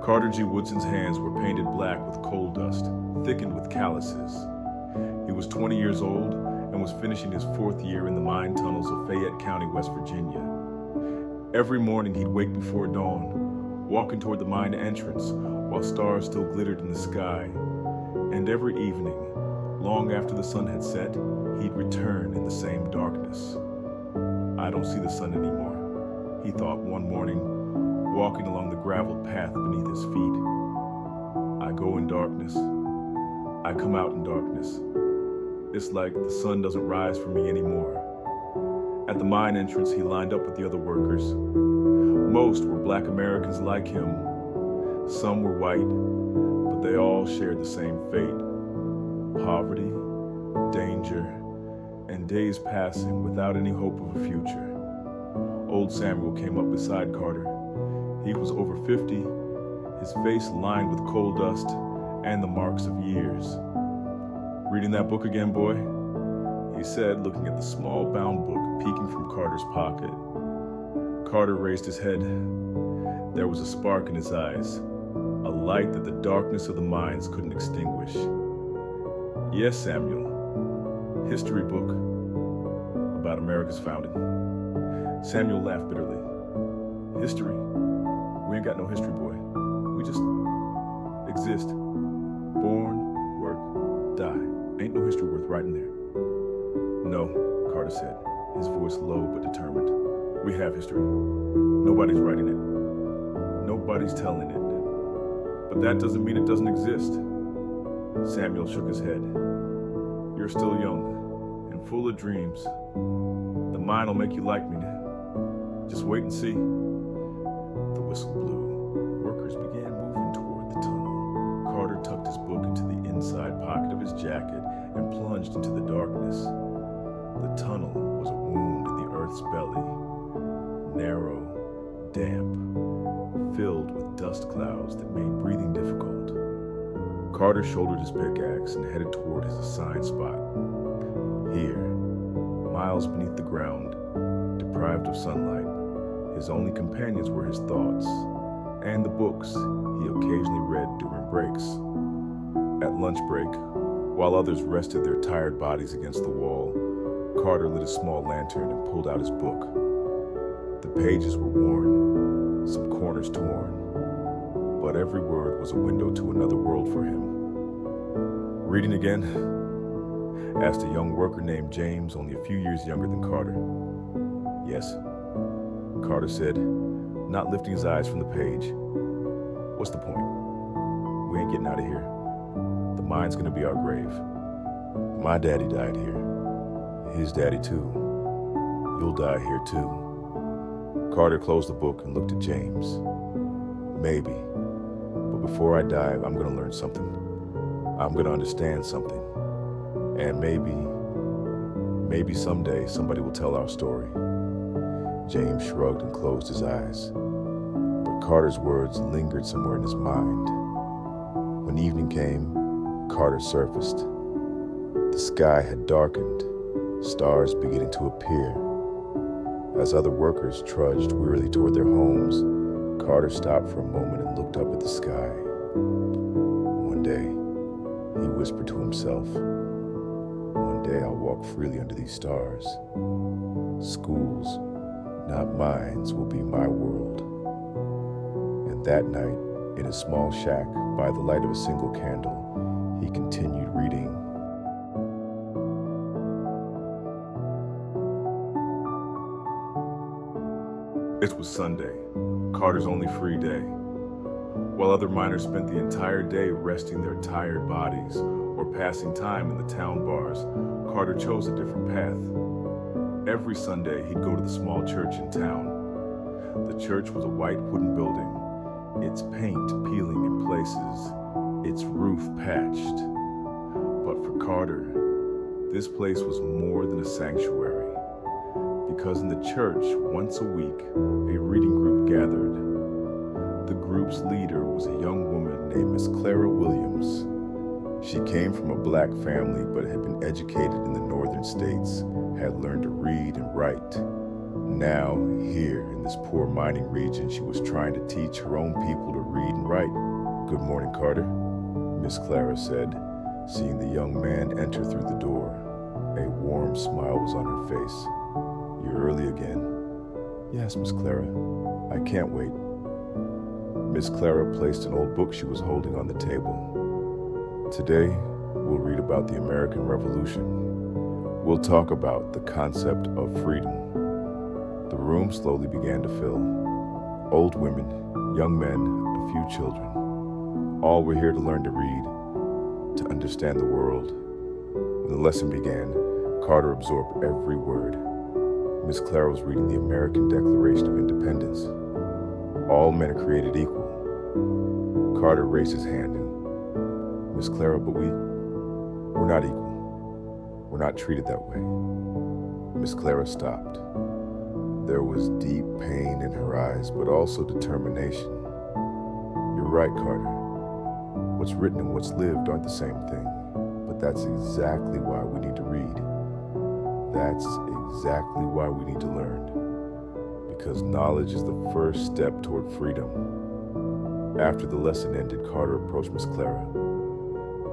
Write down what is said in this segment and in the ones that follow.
Carter G. Woodson's hands were painted black with coal dust, thickened with calluses. He was 20 years old and was finishing his 4th year in the mine tunnels of Fayette County, West Virginia. Every morning he'd wake before dawn, walking toward the mine entrance while stars still glittered in the sky. And every evening, long after the sun had set, he'd return in the same darkness. I don't see the sun anymore, he thought one morning, walking along the graveled path beneath his feet. I go in darkness. I come out in darkness. It's like the sun doesn't rise for me anymore. At the mine entrance, he lined up with the other workers. Most were Black Americans like him. Some were white, but they all shared the same fate. Poverty, danger, and days passing without any hope of a future. Old Samuel came up beside Carter. He was over 50, his face lined with coal dust and the marks of years. "Reading that book again, boy?" he said, looking at the small bound book peeking from Carter's pocket. Carter raised his head. There was a spark in his eyes, a light that the darkness of the mines couldn't extinguish. "Yes, Samuel. History book about America's founding." Samuel laughed bitterly. "History? We ain't got no history, boy. We just exist. Born, work, die. Ain't no history worth writing there." "No," Carter said, his voice low but determined. "We have history. Nobody's writing it. Nobody's telling it. But that doesn't mean it doesn't exist." Samuel shook his head. "You're still young and full of dreams. The mine will make you like me. Just wait and see." The whistle blew. Workers began moving toward the tunnel. Carter tucked his book into the inside pocket of his jacket and plunged into the darkness. The tunnel was a wound in the earth's belly, narrow, damp, filled with dust clouds that made breathing difficult. Carter shouldered his pickaxe and headed toward his assigned spot. Here, miles beneath the ground, deprived of sunlight, his only companions were his thoughts and the books he occasionally read during breaks. At lunch break, while others rested their tired bodies against the wall, Carter lit a small lantern and pulled out his book. The pages were worn, some corners torn, but every word was a window to another world for him. "Reading again?" asked a young worker named James, only a few years younger than Carter. "Yes," Carter said, not lifting his eyes from the page. "What's the point? We ain't getting out of here. The mine's gonna be our grave. My daddy died here. His daddy too. You'll die here too." Carter closed the book and looked at James. "Maybe, but before I die, I'm gonna learn something. I'm gonna understand something. And maybe someday somebody will tell our story." James shrugged and closed his eyes. But Carter's words lingered somewhere in his mind. When evening came, Carter surfaced. The sky had darkened, stars beginning to appear. As other workers trudged wearily toward their homes, Carter stopped for a moment and looked up at the sky. "One day," he whispered to himself, "one day I'll walk freely under these stars. Schools, not mines, will be my world." And that night, in a small shack by the light of a single candle, he continued reading. It was Sunday, Carter's only free day. While other miners spent the entire day resting their tired bodies or passing time in the town bars, Carter chose a different path. Every Sunday, he'd go to the small church in town. The church was a white wooden building, its paint peeling in places, its roof patched. But for Carter, this place was more than a sanctuary, because in the church, once a week, a reading group gathered. The group's leader was a young woman named Miss Clara Williams. She came from a Black family but had been educated in the northern states, had learned to read and write. Now, here in this poor mining region, she was trying to teach her own people to read and write. "Good morning, Carter," Miss Clara said, seeing the young man enter through the door. A warm smile was on her face. "You're early again." "Yes, Miss Clara. I can't wait." Miss Clara placed an old book she was holding on the table. "Today, we'll read about the American Revolution. We'll talk about the concept of freedom." The room slowly began to fill. Old women, young men, a few children. All were here to learn to read, to understand the world. When the lesson began, Carter absorbed every word. Miss Clara was reading the American Declaration of Independence. All men are created equal. Carter raised his hand and, "Miss Clara, but we're not equal. We're not treated that way." Miss Clara stopped. There was deep pain in her eyes, but also determination. "You're right, Carter. What's written and what's lived aren't the same thing, but that's exactly why we need to read. That's exactly why we need to learn, because knowledge is the first step toward freedom." After the lesson ended, Carter approached Miss Clara.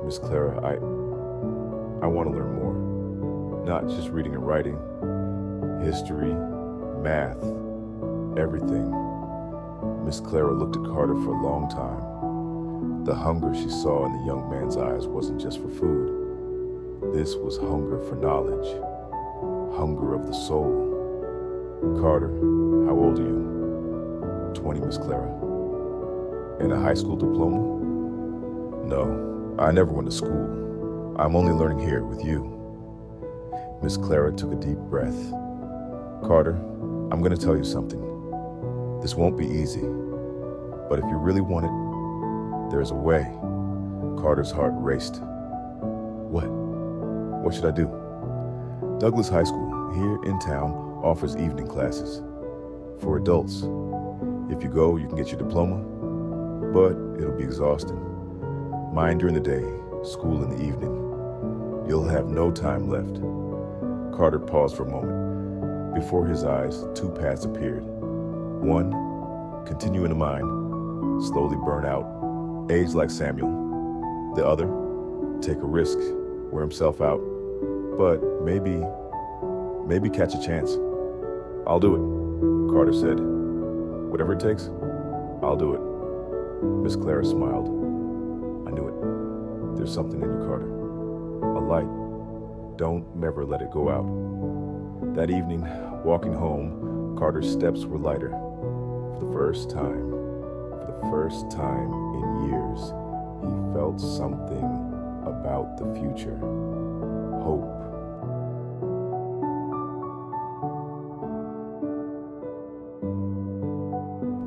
"Miss Clara, I want to learn more. Not just reading and writing, history, math, everything." Miss Clara looked at Carter for a long time. The hunger she saw in the young man's eyes wasn't just for food. This was hunger for knowledge, hunger of the soul. "Carter, how old are you?" 20, Miss Clara. "And a high school diploma?" "No, I never went to school. I'm only learning here with you." Miss Clara took a deep breath. "Carter, I'm going to tell you something. This won't be easy, but if you really want it, there's a way." Carter's heart raced. "What? What should I do?" "Douglas High School, here in town, offers evening classes for adults. If you go, you can get your diploma, but it'll be exhausting. Mine during the day, school in the evening. You'll have no time left." Carter paused for a moment. Before his eyes, two paths appeared. One, continue in the mine, slowly burn out, age like Samuel. The other, take a risk, wear himself out, but maybe catch a chance. "I'll do it," Carter said. "Whatever it takes, I'll do it." Miss Clara smiled. "I knew it. There's something in you, Carter. A light. Don't never let it go out." That evening, walking home, Carter's steps were lighter. For the first time in years, he felt something about the future. Hope.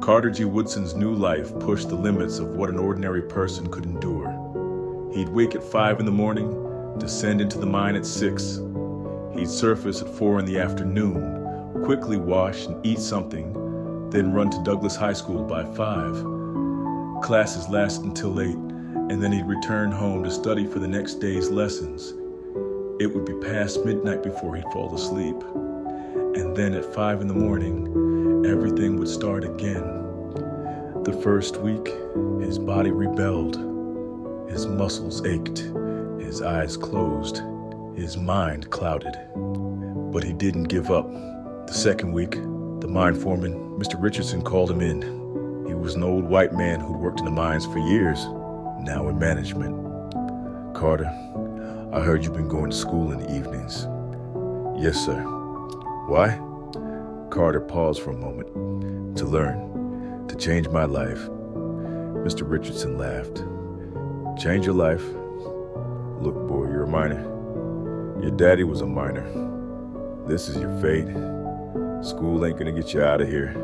Carter G. Woodson's new life pushed the limits of what an ordinary person could endure. He'd wake at 5 in the morning, descend into the mine at 6. He'd surface at 4 in the afternoon, quickly wash and eat something, then run to Douglas High School by 5. Classes lasted until 8, and then he'd return home to study for the next day's lessons. It would be past midnight before he'd fall asleep. And then at 5 in the morning, everything would start again. The first week, his body rebelled. His muscles ached, his eyes closed, his mind clouded. But he didn't give up. The second week, the mine foreman, Mr. Richardson, called him in. He was an old white man who'd worked in the mines for years, now in management. "Carter, I heard you've been going to school in the evenings." "Yes, sir." "Why?" Carter paused for a moment. "To learn, to change my life." Mr. Richardson laughed. "Change your life? Look, boy, you're a miner. Your daddy was a miner. This is your fate. School ain't gonna get you out of here."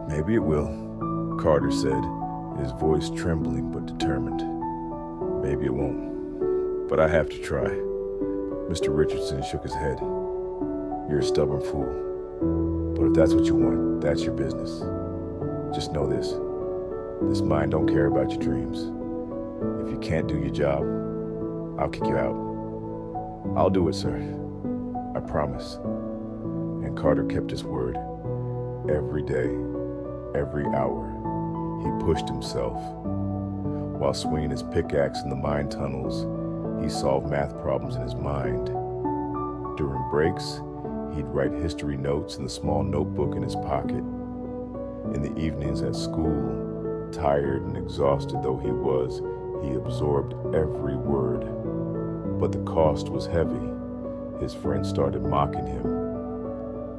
"Maybe it will," Carter said, his voice trembling but determined. "Maybe it won't, but I have to try." Mr. Richardson shook his head. "You're a stubborn fool. But if that's what you want, that's your business. Just know this. This mine don't care about your dreams. If you can't do your job, I'll kick you out." "I'll do it, sir. I promise." And and Carter kept his word. Every day, every hour, he pushed himself. While swinging his pickaxe in the mine tunnels, he solved math problems in his mind. During breaks, he'd write history notes in the small notebook in his pocket. In the evenings at school, tired and exhausted though he was, he absorbed every word. But the cost was heavy. His friends started mocking him.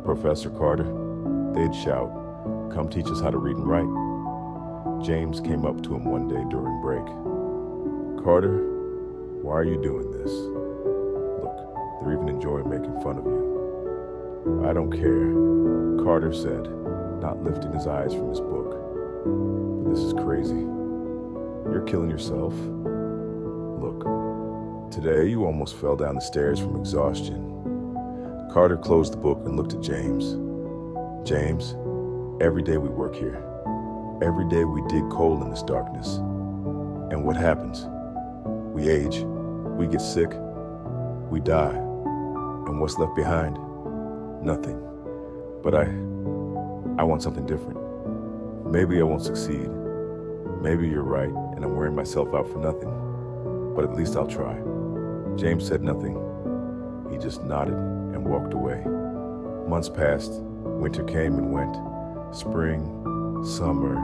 "Professor Carter," they'd shout, "come teach us how to read and write." James came up to him one day during break. "Carter, why are you doing this? Look, they're even enjoying making fun of you." "I don't care," Carter said, not lifting his eyes from his book. "But this is crazy. You're killing yourself. Look, today you almost fell down the stairs from exhaustion." Carter closed the book and looked at James. "James, every day we work here. Every day we dig coal in this darkness. And what happens? We age, we get sick, we die. And what's left behind? Nothing. But I want something different. Maybe I won't succeed. Maybe you're right and I'm wearing myself out for nothing. But at least I'll try." James said nothing. He just nodded and walked away. Months passed, winter came and went. Spring, summer,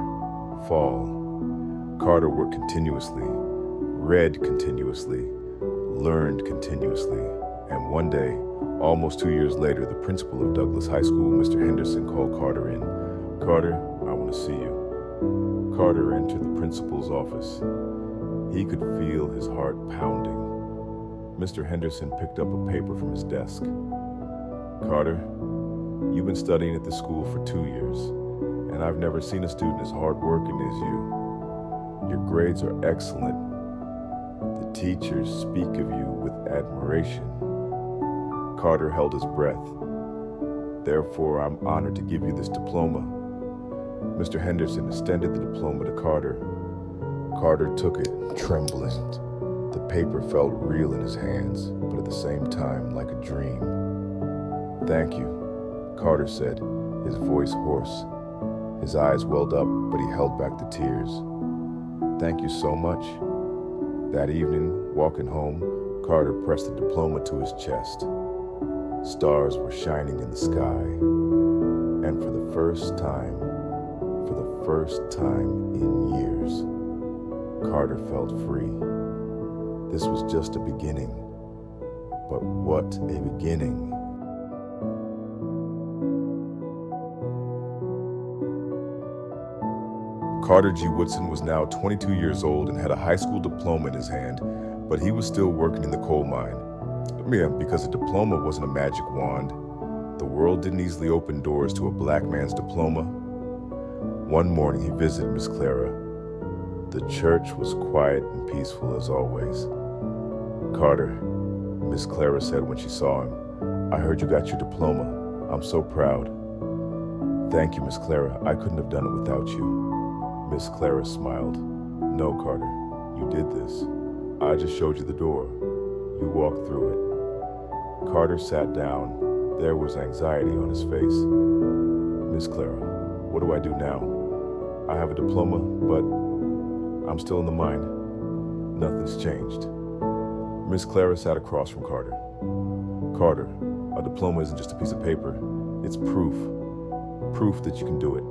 fall. Carter worked continuously, read continuously, learned continuously, and one day, almost 2 years later, the principal of Douglas High School, Mr. Henderson, called Carter in. "Carter, I want to see you." Carter entered the principal's office. He could feel his heart pounding. Mr. Henderson picked up a paper from his desk. "Carter, you've been studying at this school for 2 years, and I've never seen a student as hardworking as you. Your grades are excellent. The teachers speak of you with admiration." Carter held his breath. "Therefore, I'm honored to give you this diploma." Mr. Henderson extended the diploma to Carter. Carter took it, trembling. The paper felt real in his hands, but at the same time like a dream. "Thank you," Carter said, his voice hoarse. His eyes welled up, but he held back the tears. "Thank you so much." That evening, walking home, Carter pressed the diploma to his chest. Stars were shining in the sky, and for the first time in years, Carter felt free. This was just a beginning, but what a beginning. Carter G. Woodson was now 22 years old and had a high school diploma in his hand, but he was still working in the coal mine. Because a diploma wasn't a magic wand. The world didn't easily open doors to a black man's diploma. One morning he visited Miss Clara. The church was quiet and peaceful as always. "Carter," Miss Clara said when she saw him, "I heard you got your diploma. I'm so proud." "Thank you, Miss Clara. I couldn't have done it without you." Miss Clara smiled. "No, Carter, you did this. I just showed you the door. You walked through it." Carter sat down. There was anxiety on his face. "Miss Clara, what do I do now? I have a diploma, but I'm still in the mine. Nothing's changed." Miss Clara sat across from Carter. "Carter, a diploma isn't just a piece of paper. It's proof. Proof that you can do it.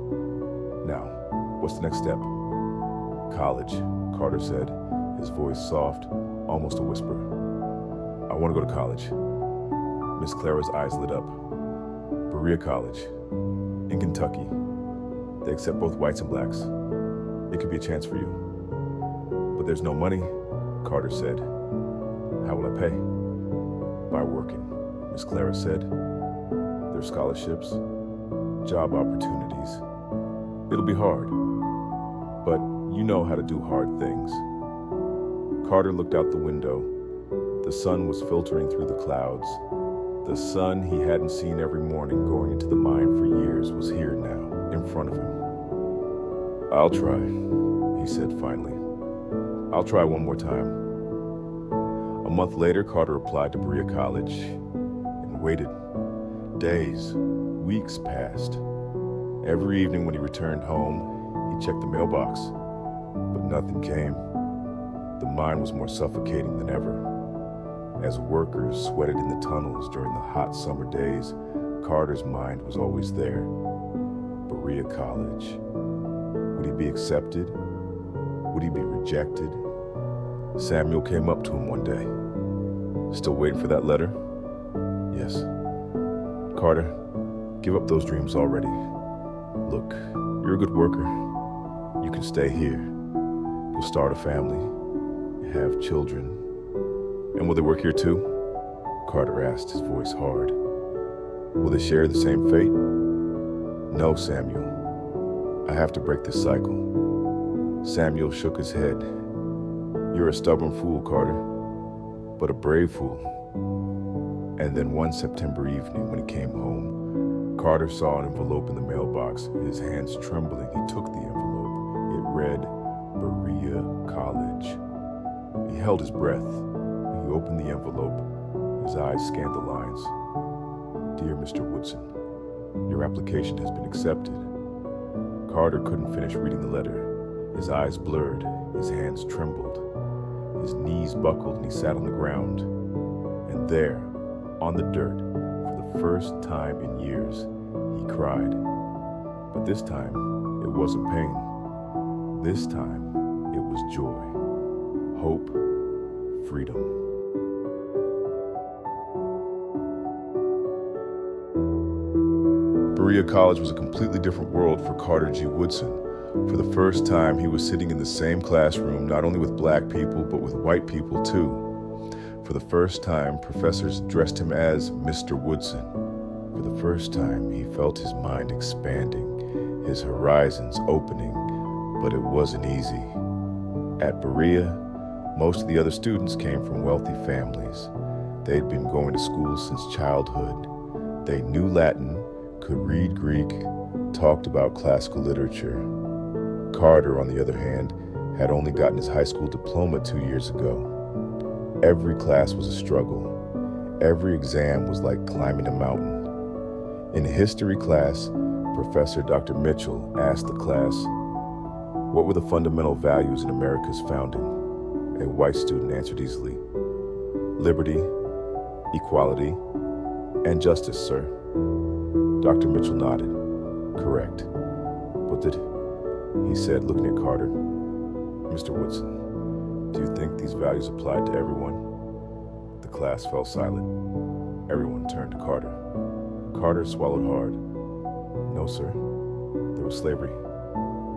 Now, what's the next step?" "College," Carter said, his voice soft, almost a whisper. "I want to go to college." Miss Clara's eyes lit up. "Berea College, in Kentucky. They accept both whites and blacks. It could be a chance for you." "But there's no money," Carter said. "How will I pay?" "By working," Miss Clara said. "There's scholarships, job opportunities. It'll be hard, but you know how to do hard things." Carter looked out the window. The sun was filtering through the clouds. The sun he hadn't seen every morning going into the mine for years was here now, in front of him. "I'll try," he said finally. "I'll try one more time." A month later, Carter applied to Berea College and waited. Days, weeks passed. Every evening when he returned home, he checked the mailbox, but nothing came. The mine was more suffocating than ever. As workers sweated in the tunnels during the hot summer days, Carter's mind was always there. Berea College. Would he be accepted? Would he be rejected? Samuel came up to him one day. Still waiting for that letter? Yes. Carter, give up those dreams already. Look, you're a good worker. You can stay here. You'll start a family, have children. And will they work here too? Carter asked, his voice hard. Will they share the same fate? No, Samuel. I have to break this cycle. Samuel shook his head. You're a stubborn fool, Carter, but a brave fool. And then one September evening when he came home, Carter saw an envelope in the mailbox. His hands trembling, he took the envelope. It read, Berea College. He held his breath. He opened the envelope. His eyes scanned the lines. Dear Mr. Woodson, your application has been accepted. Carter couldn't finish reading the letter. His eyes blurred. His hands trembled. His knees buckled and he sat on the ground. And there, on the dirt, for the first time in years, he cried. But this time, it wasn't pain. This time, it was joy, hope, freedom. Berea College was a completely different world for Carter G. Woodson. For the first time, he was sitting in the same classroom, not only with black people, but with white people too. For the first time, professors addressed him as Mr. Woodson. For the first time, he felt his mind expanding, his horizons opening, but it wasn't easy. At Berea, most of the other students came from wealthy families. They'd been going to school since childhood. They knew Latin, could read Greek, talked about classical literature. Carter, on the other hand, had only gotten his high school diploma 2 years ago. Every class was a struggle. Every exam was like climbing a mountain. In history class, Professor Dr. Mitchell asked the class, what were the fundamental values in America's founding? A white student answered easily, liberty, equality, and justice, sir. Dr. Mitchell nodded. Correct. But did he said, looking at Carter, Mr. Woodson, do you think these values applied to everyone? The class fell silent. Everyone turned to Carter. Carter swallowed hard. No, sir. There was slavery.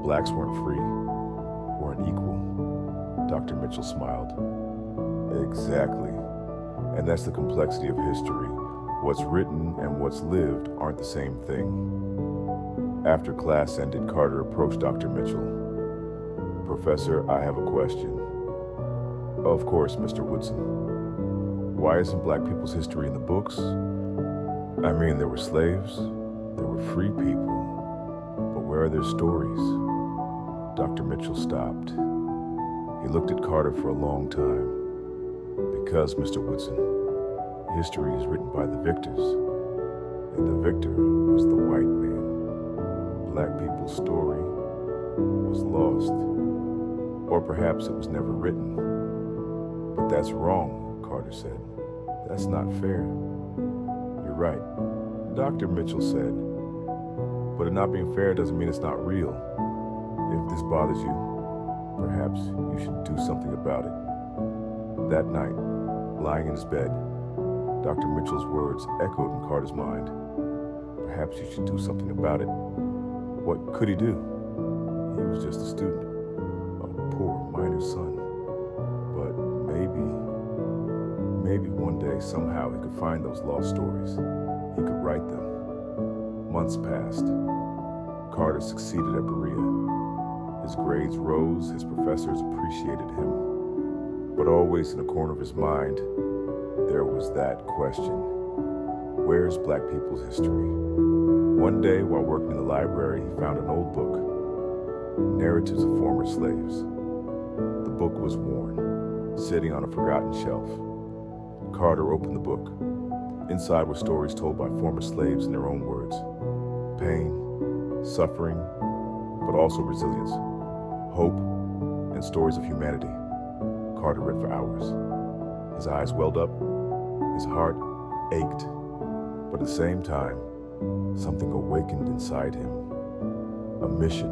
Blacks weren't free, weren't equal. Dr. Mitchell smiled. Exactly. And that's the complexity of history. What's written and what's lived aren't the same thing. After class ended, Carter approached Dr. Mitchell. Professor, I have a question. Of course, Mr. Woodson. Why isn't black people's history in the books? I mean, there were slaves, there were free people, but where are their stories? Dr. Mitchell stopped. He looked at Carter for a long time. Because, Mr. Woodson, history is written by the victors, and the victor was the white man. Black people's story was lost, or perhaps it was never written. But that's wrong, Carter said. That's not fair. You're right, Dr. Mitchell said. But it not being fair doesn't mean it's not real. If this bothers you, perhaps you should do something about it. That night, lying in his bed, Dr. Mitchell's words echoed in Carter's mind. Perhaps you should do something about it. What could he do? He was just a student, a poor miner's son. But maybe one day, somehow, he could find those lost stories. He could write them. Months passed. Carter succeeded at Berea. His grades rose, his professors appreciated him. But always in the corner of his mind, there was that question. Where's black people's history? One day, while working in the library, he found an old book, Narratives of Former Slaves. The book was worn, sitting on a forgotten shelf. Carter opened the book. Inside were stories told by former slaves in their own words. Pain, suffering, but also resilience, hope, and stories of humanity. Carter read for hours. His eyes welled up, his heart ached, but at the same time, something awakened inside him. A mission,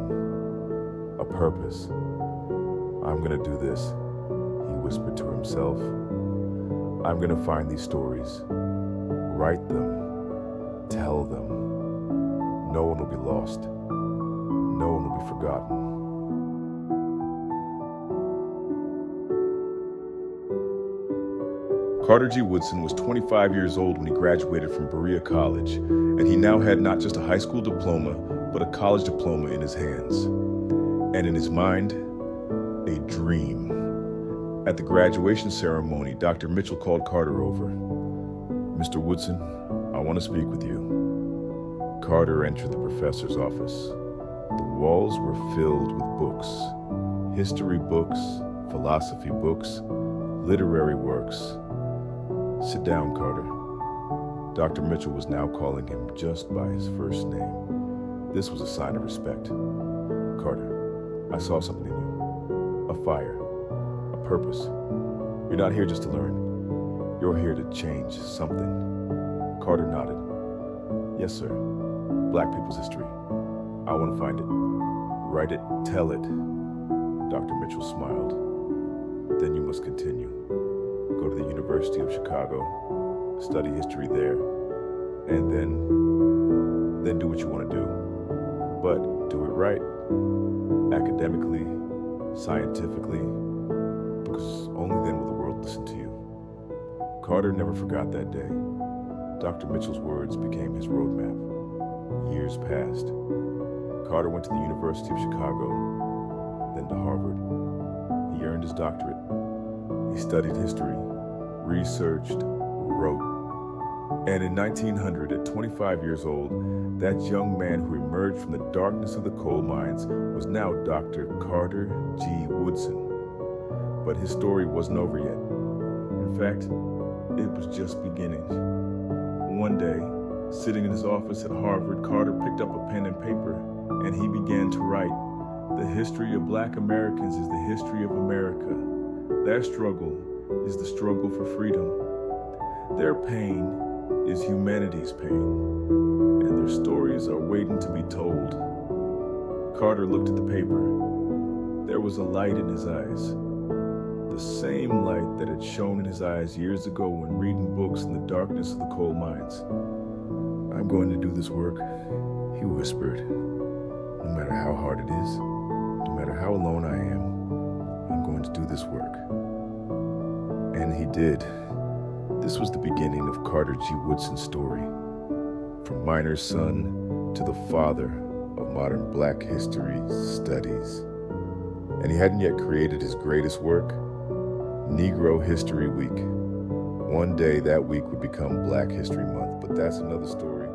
a purpose. I'm gonna do this, he whispered to himself. I'm gonna find these stories, write them, tell them. No one will be lost. No one will be forgotten. Carter G. Woodson was 25 years old when he graduated from Berea College, and he now had not just a high school diploma, but a college diploma in his hands. And in his mind, a dream. At the graduation ceremony, Dr. Mitchell called Carter over. Mr. Woodson, I want to speak with you. Carter entered the professor's office. The walls were filled with books. History books, philosophy books, literary works. Sit down, Carter. Dr. Mitchell was now calling him just by his first name. This was a sign of respect. Carter, I saw something in you. A fire, a purpose. You're not here just to learn. You're here to change something. Carter nodded. Yes, sir. Black people's history. I want to find it. Write it, tell it. Dr. Mitchell smiled. Then you must continue. Go to the University of Chicago, study history there, and then do what you want to do. But do it right, academically, scientifically, because only then will the world listen to you. Carter never forgot that day. Dr. Mitchell's words became his roadmap. Years passed. Carter went to the University of Chicago, then to Harvard. He earned his doctorate. He studied history, researched, wrote. And in 1900, at 25 years old, that young man who emerged from the darkness of the coal mines was now Dr. Carter G. Woodson. But his story wasn't over yet. In fact, it was just beginning. One day, sitting in his office at Harvard, Carter picked up a pen and paper, and he began to write. The history of Black Americans is the history of America. Their struggle is the struggle for freedom. Their pain is humanity's pain, and their stories are waiting to be told. Carter looked at the paper. There was a light in his eyes, the same light that had shone in his eyes years ago when reading books in the darkness of the coal mines. I'm going to do this work, he whispered. No matter how hard it is, no matter how alone I am, I'm going to do this work. And he did. This was the beginning of Carter G. Woodson's story. From miner's son to the father of modern Black history studies. And he hadn't yet created his greatest work, Negro History Week. One day that week would become Black History Month, but that's another story.